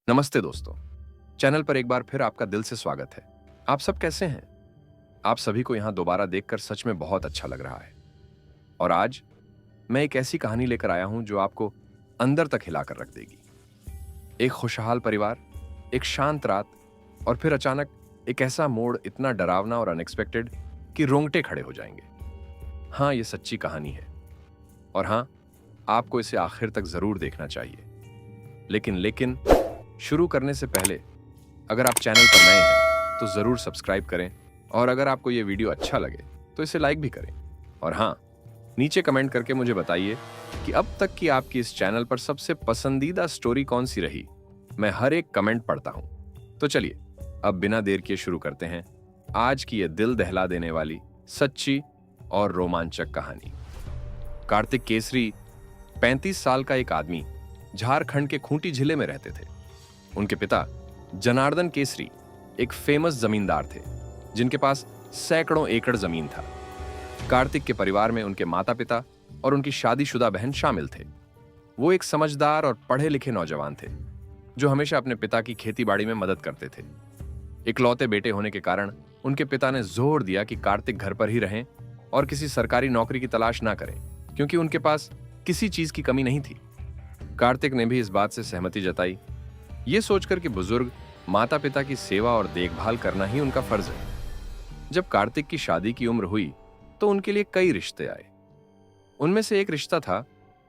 नमस्ते दोस्तों। चैनल पर एक बार फिर आपका दिल से स्वागत है। आप सब कैसे हैं? आप सभी को यहाँ दोबारा देखकर सच में बहुत अच्छा लग रहा है। और आज मैं एक ऐसी कहानी लेकर आया हूं जो आपको अंदर तक हिलाकर रख देगी। एक खुशहाल परिवार, एक शांत रात, और फिर अचानक एक ऐसा मोड़ इतना डरावना और अनएक्सपेक्टेड कि रोंगटे खड़े हो जाएंगे। हाँ, ये सच्ची कहानी है। और हाँ, आपको इसे आखिर तक जरूर देखना चाहिए। लेकिन शुरू करने से पहले अगर आप चैनल पर नए हैं तो जरूर सब्सक्राइब करें, और अगर आपको ये वीडियो अच्छा लगे तो इसे लाइक भी करें। और हाँ, नीचे कमेंट करके मुझे बताइए कि अब तक की आपकी इस चैनल पर सबसे पसंदीदा स्टोरी कौन सी रही। मैं हर एक कमेंट पढ़ता हूं। तो चलिए अब बिना देर किए शुरू करते हैं आज की यह दिल दहला देने वाली, सच्ची और रोमांचक कहानी। कार्तिक केसरी 35 साल का एक आदमी झारखंड के खूंटी जिले में रहते थे। उनके पिता जनार्दन केसरी एक फेमस जमींदार थे जिनके पास सैकड़ों एकड़ जमीन था। कार्तिक के परिवार में उनके माता पिता और उनकी शादीशुदा बहन शामिल थे। वो एक समझदार और पढ़े लिखे नौजवान थे जो हमेशा अपने पिता की खेतीबाड़ी में मदद करते थे। इकलौते बेटे होने के कारण उनके पिता ने जोर दिया कि कार्तिक घर पर ही रहें और किसी सरकारी नौकरी की तलाश ना करें, क्योंकि उनके पास किसी चीज की कमी नहीं थी। कार्तिक ने भी इस बात से सहमति जताई, ये सोचकर कि बुजुर्ग माता पिता की सेवा और देखभाल करना ही उनका फर्ज है। जब कार्तिक की शादी की उम्र हुई तो उनके लिए कई रिश्ते आए। उनमें से एक रिश्ता था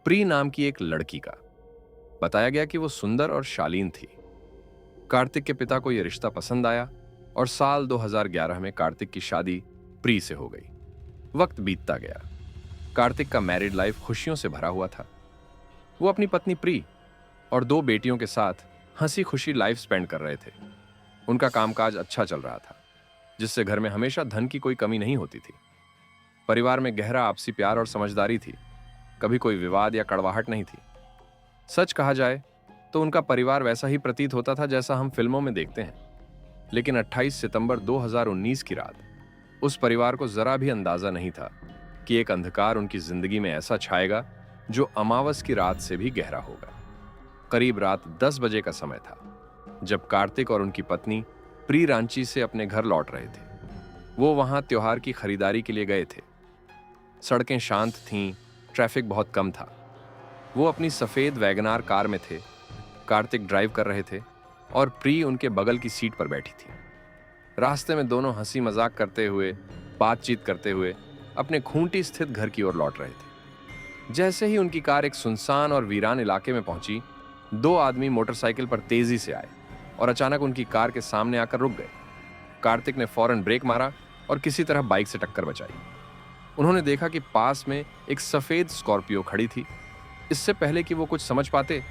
प्री नाम की एक लड़की का। बताया गया कि वो सुंदर और शालीन थी। कार्तिक के पिता को यह रिश्ता पसंद आया और साल 2011 में कार्तिक की शादी प्री से हो गई। वक्त बीतता गया। कार्तिक का मैरिड लाइफ खुशियों से भरा हुआ था। वो अपनी पत्नी प्री और 2 बेटियों के साथ हंसी खुशी लाइफ स्पेंड कर रहे थे। उनका कामकाज अच्छा चल रहा था, जिससे घर में हमेशा धन की कोई कमी नहीं होती थी। परिवार में गहरा आपसी प्यार और समझदारी थी। कभी कोई विवाद या कड़वाहट नहीं थी। सच कहा जाए तो उनका परिवार वैसा ही प्रतीत होता था जैसा हम फिल्मों में देखते हैं। लेकिन 28 सितंबर 2019 की रात उस परिवार को जरा भी अंदाजा नहीं था कि एक अंधकार उनकी जिंदगी में ऐसा छाएगा जो अमावस की रात से भी गहरा होगा। करीब रात 10 बजे का समय था जब कार्तिक और उनकी पत्नी प्री रांची से अपने घर लौट रहे थे। वो वहां त्योहार की खरीदारी के लिए गए थे। सड़कें शांत थीं, ट्रैफिक बहुत कम था। वो अपनी सफेद वैगनार कार में थे। कार्तिक ड्राइव कर रहे थे और प्री उनके बगल की सीट पर बैठी थी। रास्ते में दोनों हंसी मजाक करते हुए, बातचीत करते हुए अपने खूंटी स्थित घर की ओर लौट रहे थे। जैसे ही उनकी कार एक सुनसान और वीरान इलाके में पहुंची, 2 आदमी मोटरसाइकिल पर तेजी से आए और अचानक उनकी कार के सामने आकर रुक गए। कार्तिक ने फौरन ब्रेक मारा और किसी तरह बाइक से टक्कर बचाई। उन्होंने देखा कि पास में एक सफेद स्कॉर्पियो खड़ी थी। इससे पहले कि वो कुछ समझ पाते,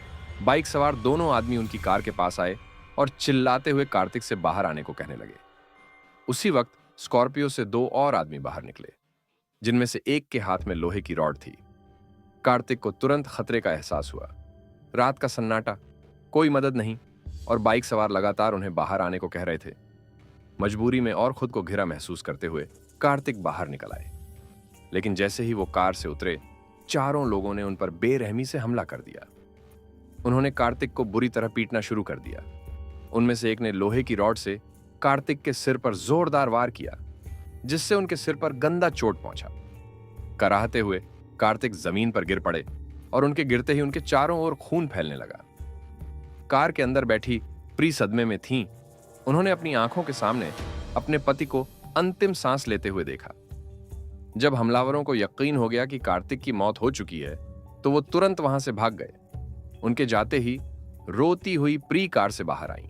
बाइक सवार दोनों आदमी उनकी कार के पास आए और चिल्लाते हुए कार्तिक से बाहर आने को कहने लगे। उसी वक्त स्कॉर्पियो से 2 और आदमी बाहर निकले, जिनमें से एक के हाथ में लोहे की रॉड थी। कार्तिक को तुरंत खतरे का एहसास हुआ। रात का सन्नाटा, कोई मदद नहीं, और बाइक सवार लगातार उन्हें बाहर आने को कह रहे थे। मजबूरी में और खुद को घिरा महसूस करते हुए कार्तिक बाहर निकल आए। लेकिन जैसे ही वो कार से उतरे, चारों लोगों ने उन पर बेरहमी से हमला कर दिया। उन्होंने कार्तिक को बुरी तरह पीटना शुरू कर दिया। उनमें से एक ने लोहे की रॉड से कार्तिक के सिर पर जोरदार वार किया, जिससे उनके सिर पर गंदा चोट पहुंचा। कराहते हुए कार्तिक जमीन पर गिर पड़े और उनके गिरते ही उनके चारों ओर खून फैलने लगा। कार के अंदर बैठी प्री सदमे में थीं। उन्होंने अपनी आंखों के सामने अपने पति को अंतिम सांस लेते हुए देखा। जब हमलावरों को यकीन हो गया कि कार्तिक की मौत हो चुकी है, तो वो तुरंत वहां से भाग गए। उनके जाते ही रोती हुई प्री कार से बाहर आई।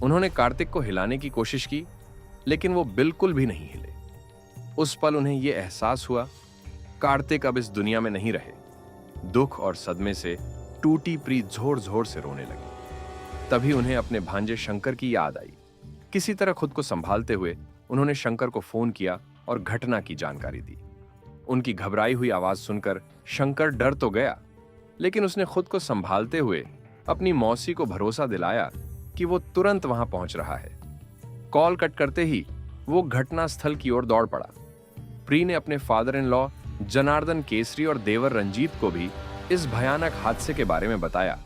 उन्होंने कार्तिक को हिलाने की कोशिश की, लेकिन वो बिल्कुल भी नहीं हिले। उस पल उन्हें यह एहसास हुआ, कार्तिक अब इस दुनिया में नहीं रहे। दुख और सदमे से टूटी प्री जोर जोर से रोने लगी। तभी उन्हें अपने भांजे शंकर की याद आई। किसी तरह खुद को संभालते हुए उन्होंने शंकर को फोन किया और घटना की जानकारी दी। उनकी घबराई हुई आवाज सुनकर शंकर डर तो गया, लेकिन उसने खुद को संभालते हुए अपनी मौसी को भरोसा दिलाया कि वो तुरंत वहां पहुंच रहा है। कॉल कट करते ही वो घटनास्थल की ओर दौड़ पड़ा। प्री ने अपने father in law Janardan Kesari और देवर रंजीत को भी इस भयानक हादसे के बारे में बताया।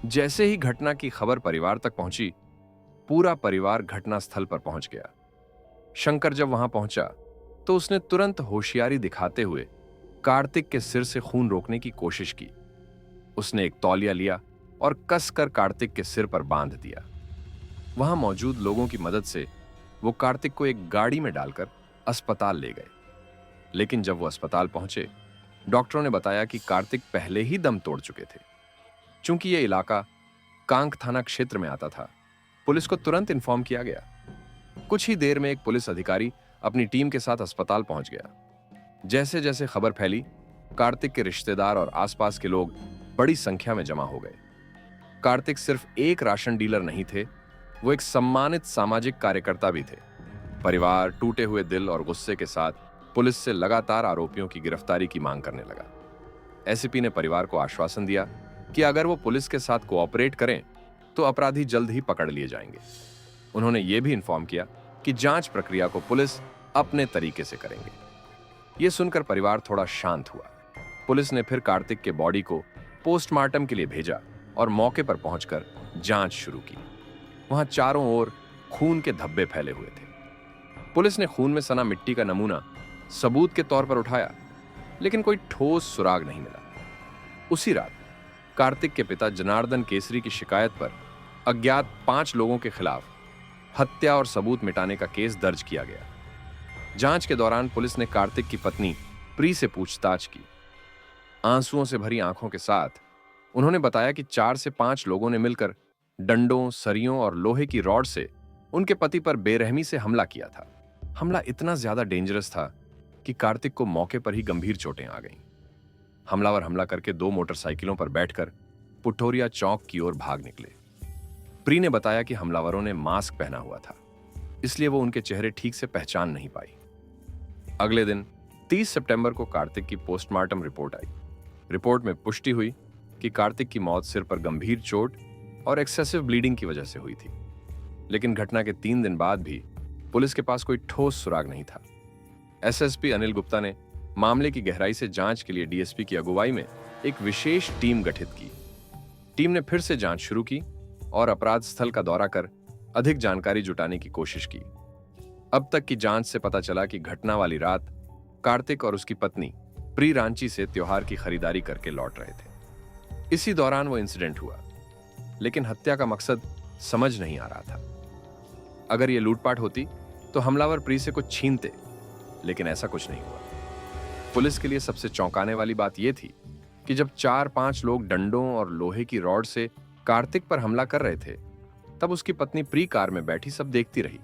जैसे ही घटना की खबर परिवार तक पहुंची, पूरा परिवार घटनास्थल पर पहुंच गया। शंकर जब वहां पहुंचा तो उसने तुरंत होशियारी दिखाते हुए कार्तिक के सिर से खून रोकने की कोशिश की। उसने एक तौलिया लिया और कसकर कार्तिक के सिर पर बांध दिया। वहां मौजूद लोगों की मदद से वो कार्तिक को एक गाड़ी में डालकर अस्पताल ले गए। लेकिन जब वो अस्पताल पहुंचे, डॉक्टरों ने बताया कि कार्तिक पहले ही दम तोड़ चुके थे। चूंकि यह इलाका कांक थाना क्षेत्र में आता था, पुलिस को तुरंत इन्फॉर्म किया गया। कुछ ही देर में एक पुलिस अधिकारी अपनी टीम के साथ अस्पताल पहुंच गया। जैसे जैसे खबर फैली, कार्तिक के रिश्तेदार और आसपास के लोग बड़ी संख्या में जमा हो गए। कार्तिक सिर्फ एक राशन डीलर नहीं थे, वो एक सम्मानित सामाजिक कार्यकर्ता भी थे। परिवार टूटे हुए दिल और गुस्से के साथ पुलिस से लगातार आरोपियों की गिरफ्तारी की मांग करने लगा। एसीपी ने परिवार को आश्वासन दिया कि अगर वो पुलिस के साथ कोऑपरेट करें तो अपराधी जल्द ही पकड़ लिए जाएंगे। उन्होंने ये भी इन्फॉर्म किया कि जांच प्रक्रिया को पुलिस अपने तरीके से करेंगे। यह सुनकर परिवार थोड़ा शांत हुआ। पुलिस ने फिर कार्तिक के बॉडी को पोस्टमार्टम के लिए भेजा और मौके पर पहुंचकर जांच शुरू की। वहां चारों ओर खून के धब्बे फैले हुए थे। पुलिस ने खून में सना मिट्टी का नमूना सबूत के तौर पर उठाया, लेकिन कोई ठोस सुराग नहीं मिला। उसी रात कार्तिक के पिता जनार्दन केसरी की शिकायत पर अज्ञात 5 लोगों के खिलाफ हत्या और सबूत मिटाने का केस दर्ज किया गया। जांच के दौरान पुलिस ने कार्तिक की पत्नी प्री से पूछताछ की। आंसुओं से भरी आंखों के साथ उन्होंने बताया कि 4 से 5 लोगों ने मिलकर डंडों, सरियों और लोहे की रॉड से उनके पति पर बेरहमी से हमला किया था। हमला इतना ज्यादा डेंजरस था कि कार्तिक को मौके पर ही गंभीर चोटें आ गईं। हमलावर हमला करके 2 मोटरसाइकिलों पर बैठकर पुठोरिया चौक की ओर भाग निकले। प्री ने बताया कि हमलावरों ने मास्क पहना हुआ था, इसलिए वो उनके चेहरे ठीक से पहचान नहीं पाई। अगले दिन 30 सितंबर को कार्तिक की पोस्टमार्टम रिपोर्ट आई। रिपोर्ट में पुष्टि हुई कि कार्तिक की मौत सिर पर गंभीर चोट और एक्सेसिव ब्लीडिंग की वजह से हुई थी। लेकिन घटना के 3 दिन बाद भी पुलिस के पास कोई ठोस सुराग नहीं था। एसएसपी अनिल गुप्ता ने मामले की गहराई से जांच के लिए डीएसपी की अगुवाई में एक विशेष टीम गठित की। टीम ने फिर से जांच शुरू की और अपराध स्थल का दौरा कर अधिक जानकारी जुटाने की कोशिश की। अब तक की जांच से पता चला कि घटना वाली रात कार्तिक और उसकी पत्नी प्री रांची से त्योहार की खरीदारी करके लौट रहे थे। इसी दौरान वो इंसिडेंट हुआ, लेकिन हत्या का मकसद समझ नहीं आ रहा था। अगर ये लूटपाट होती तो हमलावर प्री से कुछ छीनते, लेकिन ऐसा कुछ नहीं हुआ। पुलिस के लिए सबसे चौंकाने वाली बात यह थी कि जब 4-5 लोग डंडों और लोहे की रॉड से कार्तिक पर हमला कर रहे थे, तब उसकी पत्नी प्री कार में बैठी सब देखती रही।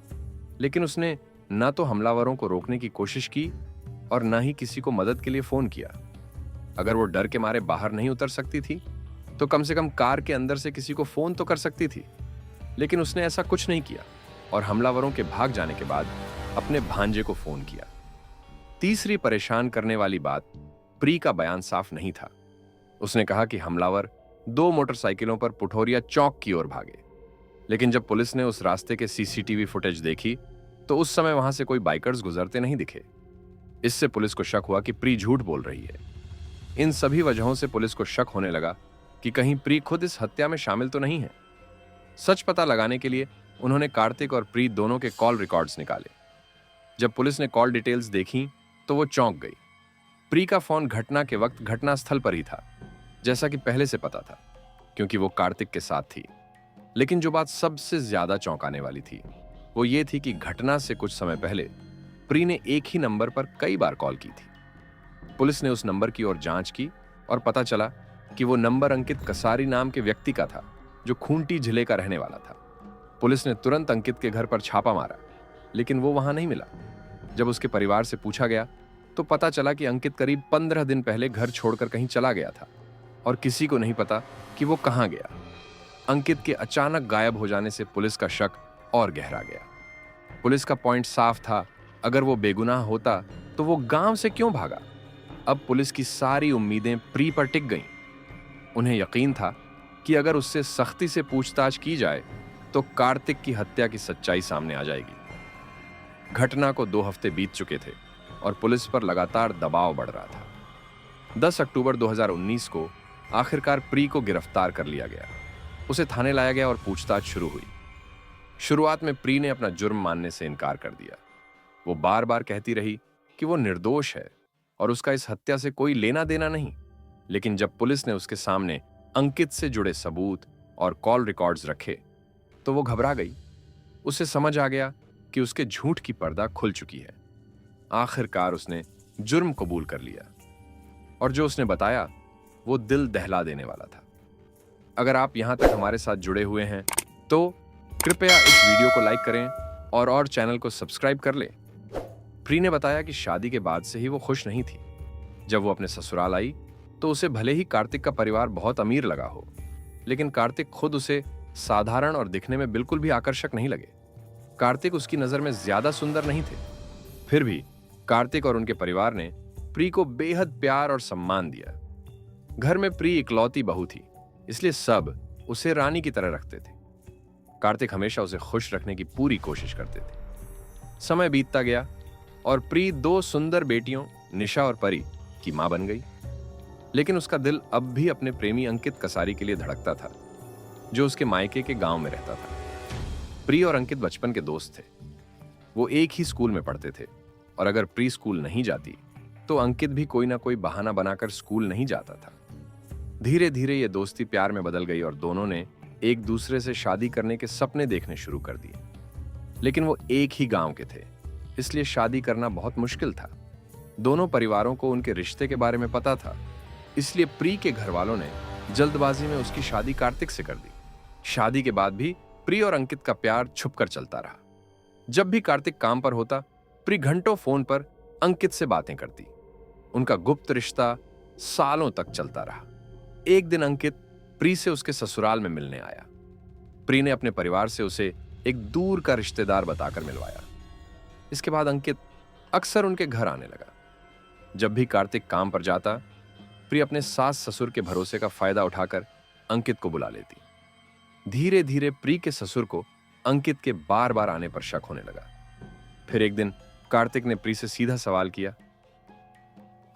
लेकिन उसने न तो हमलावरों को रोकने की कोशिश की और न ही किसी को मदद के लिए फोन किया। अगर वो डर के मारे बाहर नहीं उतर सकती थी तो कम से कम कार के अंदर से किसी को फोन तो कर सकती थी। लेकिन उसने ऐसा कुछ नहीं किया और हमलावरों के भाग जाने के बाद अपने भांजे को फोन किया। तीसरी परेशान करने वाली बात, प्री का बयान साफ नहीं था। उसने कहा कि हमलावर 2 मोटरसाइकिलों पर पुठोरिया चौक की ओर भागे, लेकिन जब पुलिस ने उस रास्ते के सीसीटीवी फुटेज देखी तो उस समय वहां से कोई बाइकर्स गुजरते नहीं दिखे। इससे पुलिस को शक हुआ कि प्री झूठ बोल रही है। इन सभी वजहों से पुलिस को शक होने लगा कि कहीं प्री खुद इस हत्या में शामिल तो नहीं है। सच पता लगाने के लिए उन्होंने कार्तिक और प्री दोनों के कॉल रिकॉर्ड्स निकाले। जब पुलिस ने कॉल डिटेल्स देखी तो वो चौंक गई। प्री का फोन घटना के वक्त घटनास्थल पर ही था, जैसा कि पहले से पता था, क्योंकि वो कार्तिक के साथ थी। लेकिन जो बात सबसे ज्यादा चौंकाने वाली थी वो ये थी कि घटना से कुछ समय पहले प्री ने एक ही नंबर पर कई बार कॉल की थी। पुलिस ने उस नंबर की ओर जांच की और पता चला कि वो नंबर अंकित कसारी नाम के व्यक्ति का था, जो खूंटी जिले का रहने वाला था। पुलिस ने तुरंत अंकित के घर पर छापा मारा, लेकिन वो वहां नहीं मिला। जब उसके परिवार से पूछा गया तो पता चला कि अंकित करीब 15 दिन पहले घर छोड़कर कहीं चला गया था और किसी को नहीं पता कि वो कहां गया। अंकित के अचानक गायब हो जाने से पुलिस का शक और गहरा गया। पुलिस का पॉइंट साफ था, अगर वो बेगुनाह होता तो वो गांव से क्यों भागा। अब पुलिस की सारी उम्मीदें प्री पर टिक गईं। उन्हें यकीन था कि अगर उससे सख्ती से पूछताछ की जाए तो कार्तिक की हत्या की सच्चाई सामने आ जाएगी। घटना को 2 हफ्ते बीत चुके थे और पुलिस पर लगातार दबाव बढ़ रहा था। 10 अक्टूबर 2019 को आखिरकार प्री को गिरफ्तार कर लिया गया। उसे थाने लाया गया और पूछताछ शुरू हुई। शुरुआत में प्री ने अपना जुर्म मानने से इनकार कर दिया। वो बार बार कहती रही कि वो निर्दोष है और उसका इस हत्या से कोई लेना देना नहीं। लेकिन जब पुलिस ने उसके सामने अंकित से जुड़े सबूत और कॉल रिकॉर्ड्स रखे तो वो घबरा गई। उसे समझ आ गया कि उसके झूठ की पर्दा खुल चुकी है। आखिरकार उसने जुर्म कबूल कर लिया और जो उसने बताया वो दिल दहला देने वाला था। अगर आप यहां तक हमारे साथ जुड़े हुए हैं तो कृपया इस वीडियो को लाइक करें और चैनल को सब्सक्राइब कर लें। प्री ने बताया कि शादी के बाद से ही वो खुश नहीं थी। जब वो अपने ससुराल आई तो उसे भले ही कार्तिक का परिवार बहुत अमीर लगा हो, लेकिन कार्तिक खुद उसे साधारण और दिखने में बिल्कुल भी आकर्षक नहीं लगे। कार्तिक उसकी नजर में ज्यादा सुंदर नहीं थे। फिर भी कार्तिक और उनके परिवार ने प्री को बेहद प्यार और सम्मान दिया। घर में प्री इकलौती बहू थी, इसलिए सब उसे रानी की तरह रखते थे। कार्तिक हमेशा उसे खुश रखने की पूरी कोशिश करते थे। समय बीतता गया और प्री 2 सुंदर बेटियों निशा और परी की मां बन गई। लेकिन उसका दिल अब भी अपने प्रेमी अंकित कसारी के लिए धड़कता था, जो उसके मायके के गांव में रहता था। प्री और अंकित बचपन के दोस्त थे। वो एक ही स्कूल में पढ़ते थे और अगर प्री स्कूल नहीं जाती तो अंकित भी कोई ना कोई बहाना बनाकर स्कूल नहीं जाता था। धीरे धीरे ये दोस्ती प्यार में बदल गई और दोनों ने एक दूसरे से शादी करने के सपने देखने शुरू कर दिए। लेकिन वो एक ही गांव के थे, इसलिए शादी करना बहुत मुश्किल था। दोनों परिवारों को उनके रिश्ते के बारे में पता था, इसलिए प्री के घर वालों ने जल्दबाजी में उसकी शादी कार्तिक से कर दी। शादी के बाद भी प्री और अंकित का प्यार छुपकर चलता रहा। जब भी कार्तिक काम पर होता, प्री घंटों फोन पर अंकित से बातें करती। उनका गुप्त रिश्ता सालों तक चलता रहा। एक दिन अंकित प्री से उसके ससुराल में मिलने आया। प्री ने अपने परिवार से उसे एक दूर का रिश्तेदार बताकर मिलवाया। इसके बाद अंकित अक्सर उनके घर आने लगा। जब भी कार्तिक काम पर जाता, प्री अपने सास ससुर के भरोसे का फायदा उठाकर अंकित को बुला लेती। धीरे धीरे प्री के ससुर को अंकित के बार बार आने पर शक होने लगा। फिर एक दिन कार्तिक ने प्री से सीधा सवाल किया,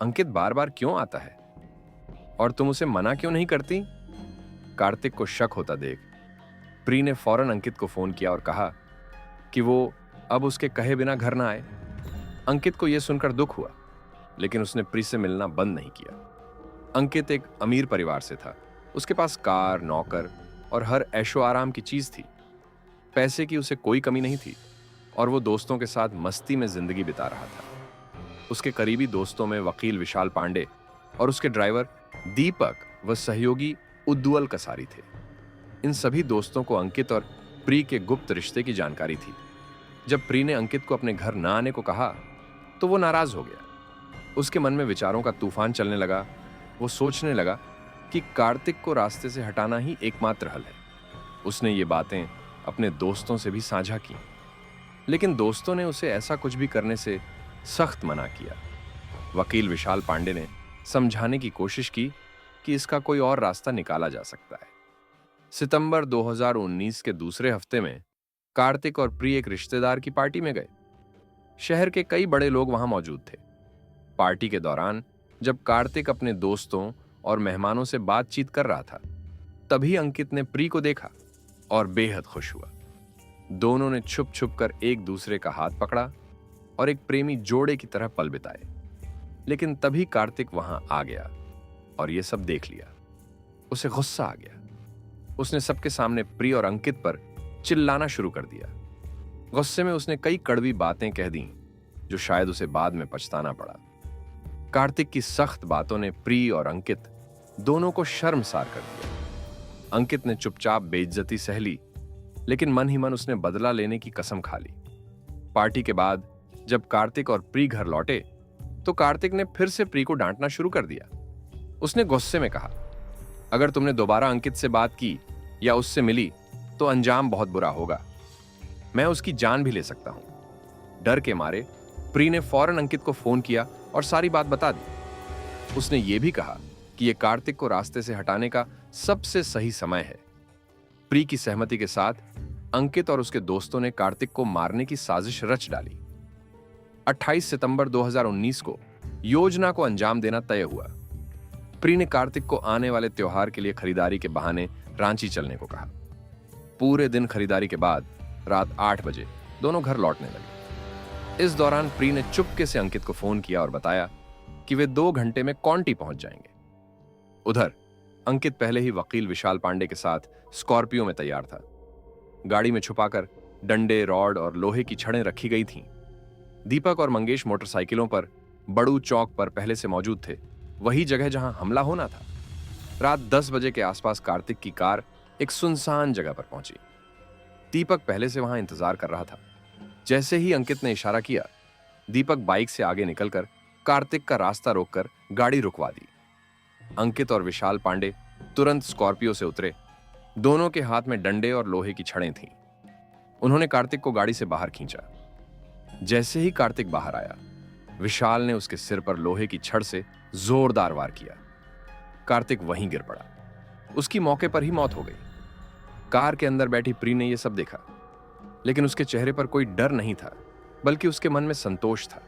अंकित बार बार क्यों आता है और तुम उसे मना क्यों नहीं करती? कार्तिक को शक होता देख प्री ने फौरन अंकित को फोन किया और कहा कि वो अब उसके कहे बिना घर ना आए। अंकित को यह सुनकर दुख हुआ, लेकिन उसने प्री से मिलना बंद नहीं किया। अंकित एक अमीर परिवार से था। उसके पास कार, नौकर और हर ऐशो आराम की चीज थी। पैसे की उसे कोई कमी नहीं थी और वो दोस्तों के साथ मस्ती में जिंदगी बिता रहा था। उसके करीबी दोस्तों में वकील विशाल पांडे और उसके ड्राइवर दीपक व सहयोगी उद्वल कसारी थे। इन सभी दोस्तों को अंकित और प्री के गुप्त रिश्ते की जानकारी थी। जब प्री ने अंकित को अपने घर न आने को कहा तो वो नाराज हो गया। उसके मन में विचारों का तूफान चलने लगा। वो सोचने लगा कि कार्तिक को रास्ते से हटाना ही एकमात्र हल है। उसने ये बातें अपने दोस्तों से भी साझा की, लेकिन दोस्तों ने उसे ऐसा कुछ भी करने से सख्त मना किया। वकील विशाल पांडे ने समझाने की कोशिश की कि इसका कोई और रास्ता निकाला जा सकता है। सितंबर 2019 के दूसरे हफ्ते में कार्तिक और प्री एक रिश्तेदार की पार्टी में गए। शहर के कई बड़े लोग वहां मौजूद थे। पार्टी के दौरान जब कार्तिक अपने दोस्तों और मेहमानों से बातचीत कर रहा था, तभी अंकित ने प्री को देखा और बेहद खुश हुआ। दोनों ने छुप छुप कर एक दूसरे का हाथ पकड़ा और एक प्रेमी जोड़े की तरह पल बिताए। लेकिन तभी कार्तिक वहां आ गया और यह सब देख लिया। उसे गुस्सा आ गया। उसने सबके सामने प्री और अंकित पर चिल्लाना शुरू कर दिया। गुस्से में उसने कई कड़वी बातें कह दी जो शायद उसे बाद में पछताना पड़ा। कार्तिक की सख्त बातों ने प्री और अंकित दोनों को शर्मसार कर दिया। अंकित ने चुपचाप बेइज्जती सह ली, लेकिन मन ही मन उसने बदला लेने की कसम खा ली। पार्टी के बाद जब कार्तिक और प्री घर लौटे तो कार्तिक ने फिर से प्री को डांटना शुरू कर दिया। उसने गुस्से में कहा, अगर तुमने दोबारा अंकित से बात की या उससे मिली तो अंजाम बहुत बुरा होगा। मैं उसकी जान भी ले सकता हूं। डर के मारे प्री ने फौरन अंकित को फोन किया और सारी बात बता दी। उसने यह भी कहा कि यह कार्तिक को रास्ते से हटाने का सबसे सही समय है। प्री की सहमति के साथ अंकित और उसके दोस्तों ने कार्तिक को मारने की साजिश रच डाली। 28 सितंबर 2019 को योजना को अंजाम देना तय हुआ। प्री ने कार्तिक को आने वाले त्योहार के लिए खरीदारी के बहाने रांची चलने को कहा। पूरे दिन खरीदारी के बाद रात 8 बजे दोनों घर लौटने लगे। इस दौरान प्री ने चुपके से अंकित को फोन किया और बताया कि वे 2 घंटे में कॉन्टी पहुंच जाएंगे। उधर अंकित पहले ही वकील विशाल पांडे के साथ स्कॉर्पियो में तैयार था। गाड़ी में छुपाकर डंडे, रॉड और लोहे की छड़ें रखी गई थीं। दीपक और मंगेश मोटरसाइकिलों पर बड़ू चौक पर पहले से मौजूद थे, वही जगह जहां हमला होना था। रात 10 बजे के आसपास कार्तिक की कार एक सुनसान जगह पर पहुंची। दीपक पहले से वहां इंतजार कर रहा था। जैसे ही अंकित ने इशारा किया, दीपक बाइक से आगे निकलकर कार्तिक का रास्ता रोककर गाड़ी रुकवा दी। अंकित और विशाल पांडे तुरंत स्कॉर्पियो से उतरे। दोनों के हाथ में डंडे और लोहे की छड़ें थीं। उन्होंने कार्तिक को गाड़ी से बाहर खींचा। जैसे ही कार्तिक बाहर आया, विशाल ने उसके सिर पर लोहे की छड़ से जोरदार वार किया। कार्तिक वहीं गिर पड़ा। उसकी मौके पर ही मौत हो गई। कार के अंदर बैठी प्री ने यह सब देखा, लेकिन उसके चेहरे पर कोई डर नहीं था, बल्कि उसके मन में संतोष था।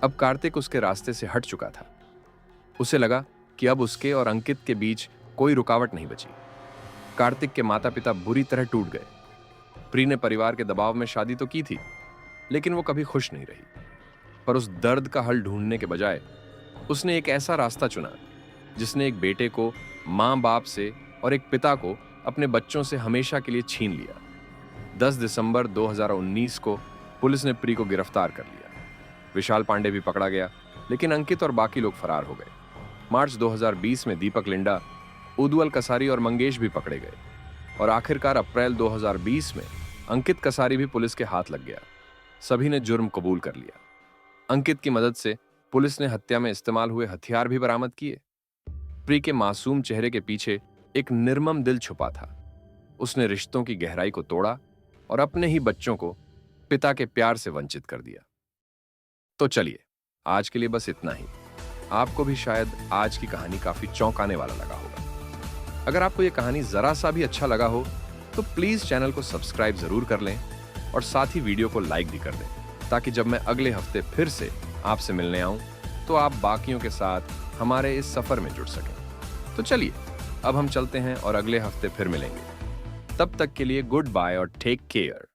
अब कार्तिक उसके रास्ते से हट चुका था। उसे लगा कि अब उसके और अंकित के बीच कोई रुकावट नहीं बची। कार्तिक के माता पिता बुरी तरह टूट गए। प्री ने परिवार के दबाव में शादी तो की थी, लेकिन वो कभी खुश नहीं रही। पर उस दर्द का हल ढूंढने के बजाय उसने एक ऐसा रास्ता चुना जिसने एक बेटे को मां बाप से और एक पिता को अपने बच्चों से हमेशा के लिए छीन लिया। 10 दिसंबर 2019 को पुलिस ने प्री को गिरफ्तार कर लिया। विशाल पांडे भी पकड़ा गया, लेकिन अंकित और बाकी लोग फरार हो गए। मार्च 2020 में दीपक लिंडा, उदवल कसारी और मंगेश भी पकड़े गए और आखिरकार अप्रैल 2020 में अंकित कसारी भी पुलिस के हाथ लग गया। सभी ने जुर्म कबूल कर लिया। अंकित की मदद से पुलिस ने हत्या में इस्तेमाल हुए हथियार भी बरामद किए। प्री के मासूम चेहरे के पीछे एक निर्मम दिल छुपा था। उसने रिश्तों की गहराई को तोड़ा और अपने ही बच्चों को पिता के प्यार से वंचित कर दिया। तो चलिए, आज के लिए बस इतना ही। आपको भी शायद आज की कहानी काफी चौंकाने वाला लगा होगा। अगर आपको यह कहानी जरा सा भी अच्छा लगा हो तो प्लीज चैनल को सब्सक्राइब जरूर कर लें और साथ ही वीडियो को लाइक भी कर दें, ताकि जब मैं अगले हफ्ते फिर से आपसे मिलने आऊं तो आप बाकियों के साथ हमारे इस सफर में जुड़ सकें। तो चलिए, अब हम चलते हैं और अगले हफ्ते फिर मिलेंगे। तब तक के लिए गुड बाय और टेक केयर।